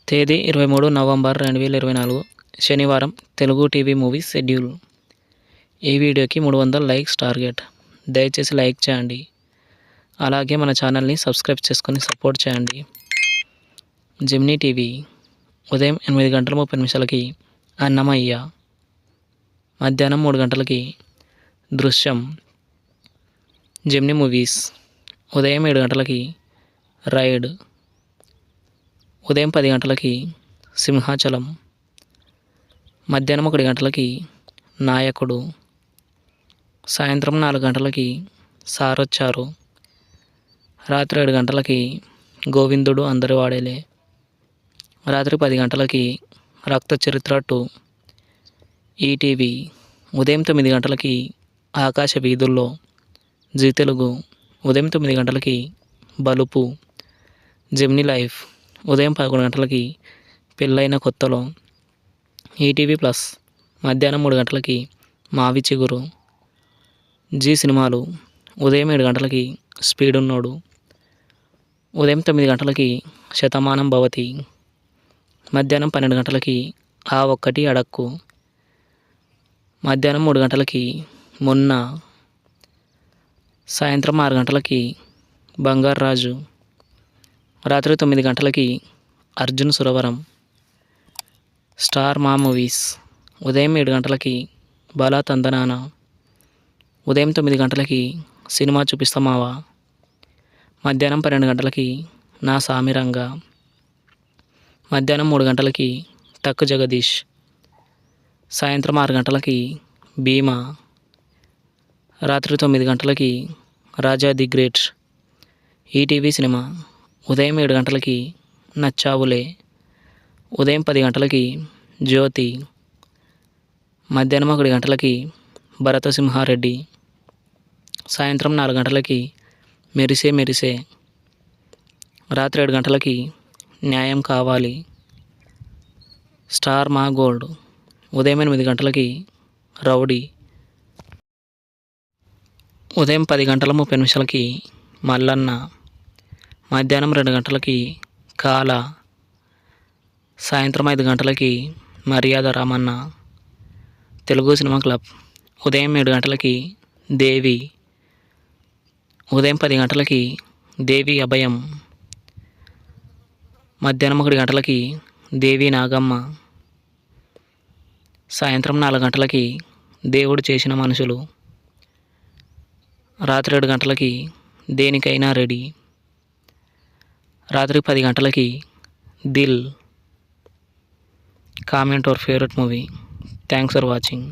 తేదీ 23 నవంబర్ 2024 శనివారం Telugu TV movies schedule. ఈ వీడియోకి 300 లైక్స్ టార్గెట్. దయచేసి లైక్ చేయండి. అలాగే మన ఛానల్ని సబ్స్క్రైబ్ చేసుకొని సపోర్ట్ చేయండి. జెమినీ టీవీ ఉదయం 8:30 అన్నమయ్య, మధ్యాహ్నం 3 గంటలకి దృశ్యం. జెమినీ మూవీస్ ఉదయం 7 గంటలకి రైడ్, ఉదయం 10 గంటలకి సింహాచలం, మధ్యాహ్నం 1 గంటలకి నాయకుడు, సాయంత్రం 4 గంటలకి సారొచ్చారు, రాత్రి 7 గంటలకి గోవిందుడు అందరి వాడేలే, రాత్రి 10 గంటలకి రక్త చరిత్ర 2. ఈటీవీ ఉదయం 9 గంటలకి ఆకాశ వీధుల్లో. జీ తెలుగు ఉదయం 9 గంటలకి బలుపు. జెమినీ లైఫ్ ఉదయం 11 గంటలకి పెళ్ళైన కొత్తలో. ఈటీవీ ప్లస్ మధ్యాహ్నం 3 గంటలకి మావి చిగురు. జీ సినిమాలు ఉదయం 7 గంటలకి స్పీడ్ ఉన్నోడు, ఉదయం 9 గంటలకి శతమానం భవతి, మధ్యాహ్నం 12 గంటలకి ఆ ఒక్కటి అడక్కు, మధ్యాహ్నం 3 గంటలకి మొన్న, సాయంత్రం 6 గంటలకి బంగారు రాజు, రాత్రి 9 గంటలకి అర్జున్ సురవరం. స్టార్ మా మూవీస్ ఉదయం 7 గంటలకి బాలా తందనాన, ఉదయం 9 గంటలకి సినిమా చూపిస్తామావా, మధ్యాహ్నం 12 గంటలకి నా సామిరంగా, మధ్యాహ్నం 3 గంటలకి తక్కు జగదీష్, సాయంత్రం 6 గంటలకి భీమా, రాత్రి 9 గంటలకి రాజా ది గ్రేట్. ఈటీవీ సినిమా ఉదయం 7 గంటలకి నచ్చావులే, ఉదయం 10 గంటలకి జ్యోతి, మధ్యాహ్నం 1 గంటలకి భరతసింహారెడ్డి, సాయంత్రం 4 గంటలకి మెరిసే మెరిసే, రాత్రి 7 గంటలకి న్యాయం కావాలి. స్టార్ మా గోల్డ్ ఉదయం 8 గంటలకి రౌడీ, ఉదయం 10:30 మల్లన్న, మధ్యాహ్నం 2 గంటలకి కాల, సాయంత్రం 5 గంటలకి మర్యాద రామన్న. తెలుగు సినిమా క్లబ్ ఉదయం 7 గంటలకి దేవి, ఉదయం 10 గంటలకి దేవి అభయం, మధ్యాహ్నం 1 గంటలకి దేవి నాగమ్మ, సాయంత్రం 4 గంటలకి దేవుడు చేసిన మనుషులు, రాత్రి 7 గంటలకి దేనికైనా రెడీ, రాత్రి 10 గంటలకి Dil. Comment your favourite movie. Thanks for watching.